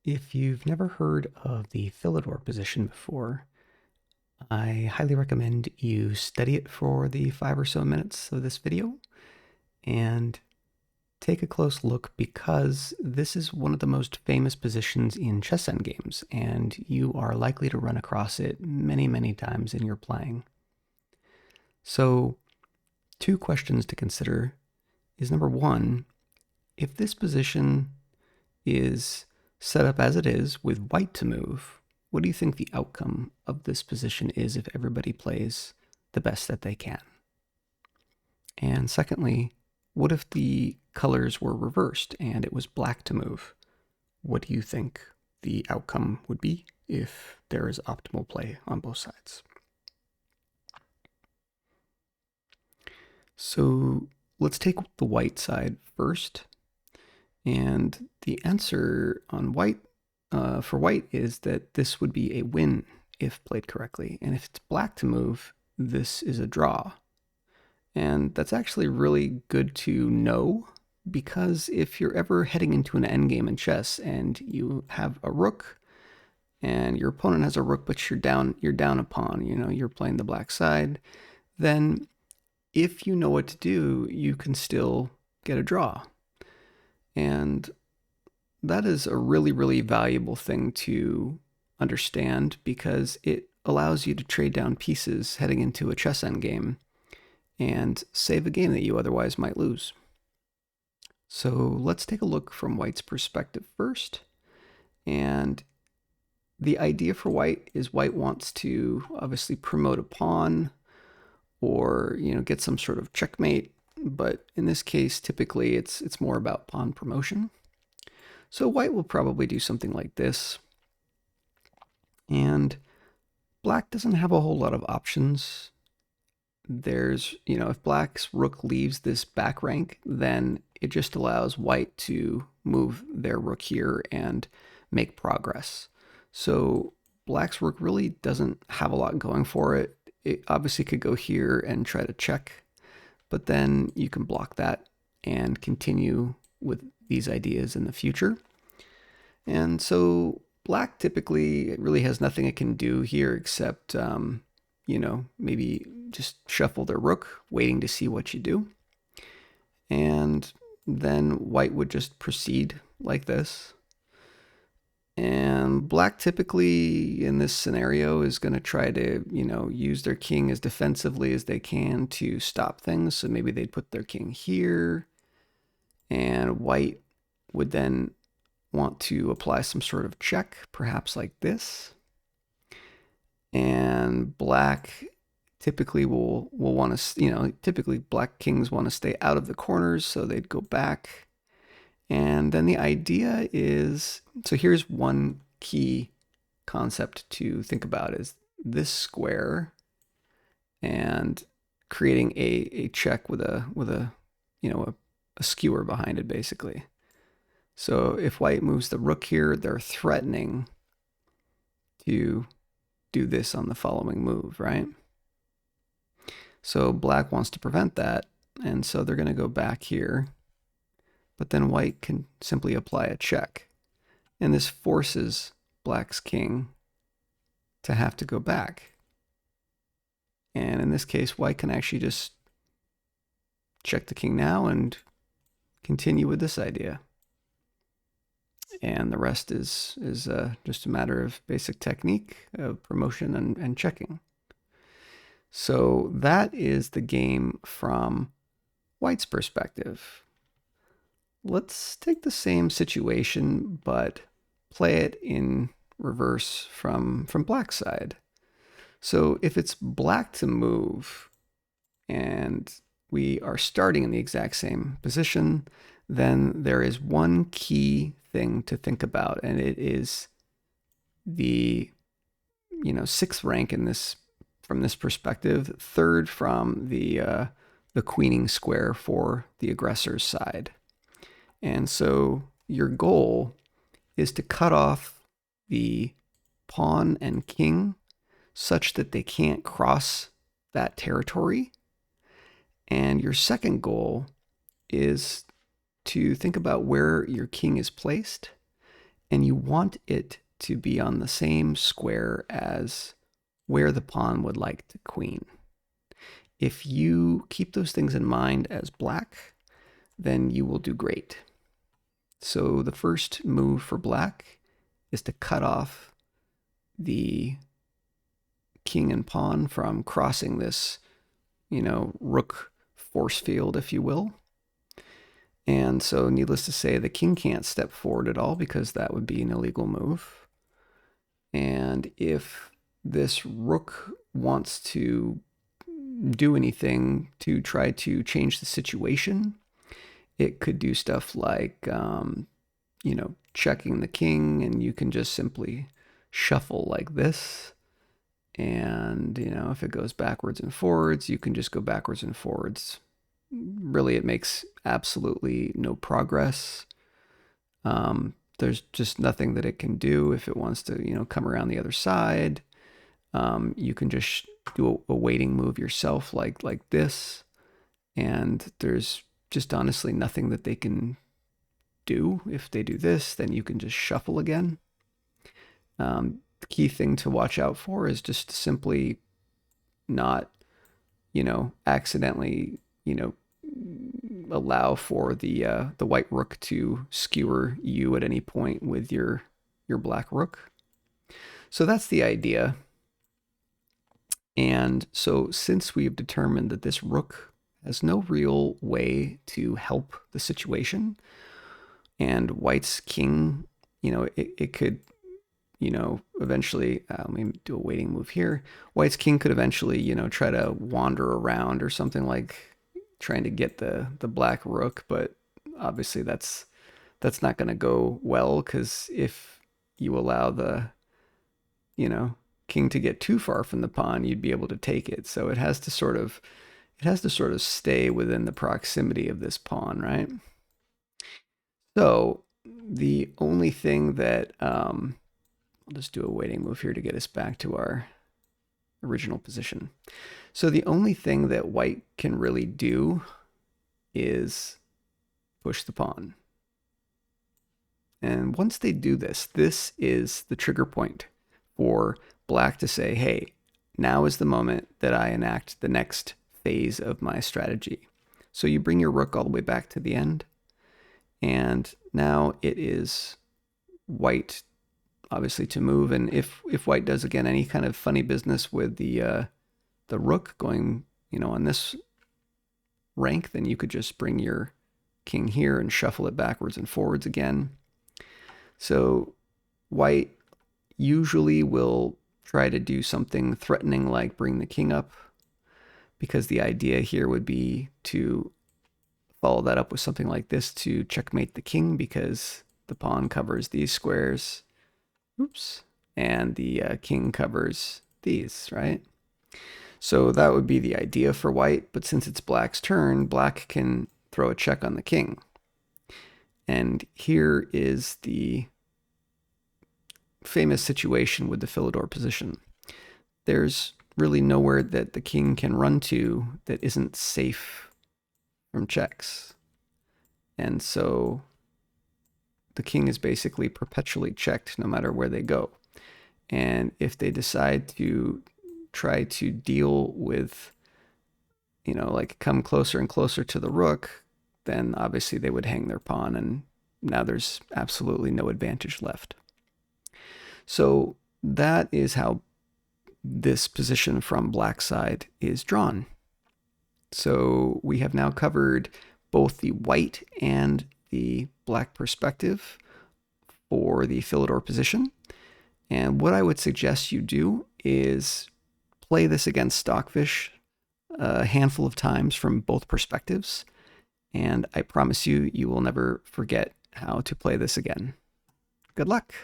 If you've never heard of the Philidor position before, I highly recommend you study it for the 5 or so minutes of this video and take a close look because this is one of the most famous positions in chess endgames, and you are likely to run across it many, many times in your playing. So, two questions to consider is number one, if this position is set up as it is with white to move, what do you think the outcome of this position is if everybody plays the best that they can? And secondly, what if the colors were reversed and it was black to move? What do you think the outcome would be if there is optimal play on both sides? So let's take the white side first. And the answer on white for white is that this would be a win if played correctly. And if it's black to move, this is a draw. And that's actually really good to know because if you're ever heading into an endgame in chess and you have a rook and your opponent has a rook but you're down a pawn, you're playing the black side, then if you know what to do, you can still get a draw. And that is a really, really valuable thing to understand because it allows you to trade down pieces heading into a chess endgame and save a game that you otherwise might lose. So let's take a look from white's perspective first. And the idea for white is white wants to obviously promote a pawn or get some sort of checkmate, but in this case typically it's more about pawn promotion. So white will probably do something like this. And black doesn't have a whole lot of options. There's, if black's rook leaves this back rank, then it just allows white to move their rook here and make progress. So black's rook really doesn't have a lot going for it. It obviously could go here and try to check, but then you can block that and continue with these ideas in the future. And so black typically really has nothing it can do here except, maybe just shuffle their rook, waiting to see what you do. And then white would just proceed like this. And black typically in this scenario is going to try to, use their king as defensively as they can to stop things. So maybe they'd put their king here, and white would then want to apply some sort of check, perhaps like this. And black typically will want to, typically black kings want to stay out of the corners, so they'd go back. And then the idea is, so here's one key concept to think about is this square and creating a check with a skewer behind it basically. So if white moves the rook here, they're threatening to do this on the following move, right? So black wants to prevent that, and so they're going to go back here. But then white can simply apply a check. And this forces black's king to have to go back. And in this case, white can actually just check the king now and continue with this idea. And the rest is just a matter of basic technique of promotion and checking. So that is the game from white's perspective. Let's take the same situation, but play it in reverse from black's side. So if it's black to move and we are starting in the exact same position, then there is one key thing to think about, and it is the sixth rank in this from this perspective, third from the queening square for the aggressor's side. And so your goal is to cut off the pawn and king such that they can't cross that territory. And your second goal is to think about where your king is placed and you want it to be on the same square as where the pawn would like to queen. If you keep those things in mind as black, then you will do great. So the first move for black is to cut off the king and pawn from crossing this, rook force field, if you will. And so, needless to say, the king can't step forward at all because that would be an illegal move. And if this rook wants to do anything to try to change the situation, it could do stuff like, checking the king, and you can just simply shuffle like this. And, if it goes backwards and forwards, you can just go backwards and forwards. Really, it makes absolutely no progress. There's just nothing that it can do if it wants to, come around the other side. You can just do a waiting move yourself like this. And there's just honestly nothing that they can do. If they do this, then you can just shuffle again. The key thing to watch out for is just simply not, accidentally, allow for the white rook to skewer you at any point with your black rook. So that's the idea. And so since we've determined that this rook has no real way to help the situation, and white's king, it could, eventually, let me do a waiting move here. White's king could eventually, try to wander around or something, like trying to get the black rook, but obviously that's not going to go well, because if you allow the, king to get too far from the pawn, you'd be able to take it. So it has to sort of stay within the proximity of this pawn, right? So the only thing that I'll just do a waiting move here to get us back to our original position. So the only thing that white can really do is push the pawn. And once they do this, this is the trigger point for black to say, hey, now is the moment that I enact the next phase of my strategy. So you bring your rook all the way back to the end, and now it is white, obviously, to move. And if white does, again, any kind of funny business with the rook going, on this rank, then you could just bring your king here and shuffle it backwards and forwards again. So white usually will try to do something threatening like bring the king up, because the idea here would be to follow that up with something like this to checkmate the king, because the pawn covers these squares. Oops. And the king covers these, right? So that would be the idea for white, but since it's black's turn, black can throw a check on the king. And here is the famous situation with the Philidor position. There's really nowhere that the king can run to that isn't safe from checks. And so the king is basically perpetually checked no matter where they go. And if they decide to try to deal with, like come closer and closer to the rook, then obviously they would hang their pawn, and now there's absolutely no advantage left. So that is how this position from black side is drawn. So we have now covered both the white and the black perspective for the Philidor position. And what I would suggest you do is play this against Stockfish a handful of times from both perspectives. And I promise you, you will never forget how to play this again. Good luck.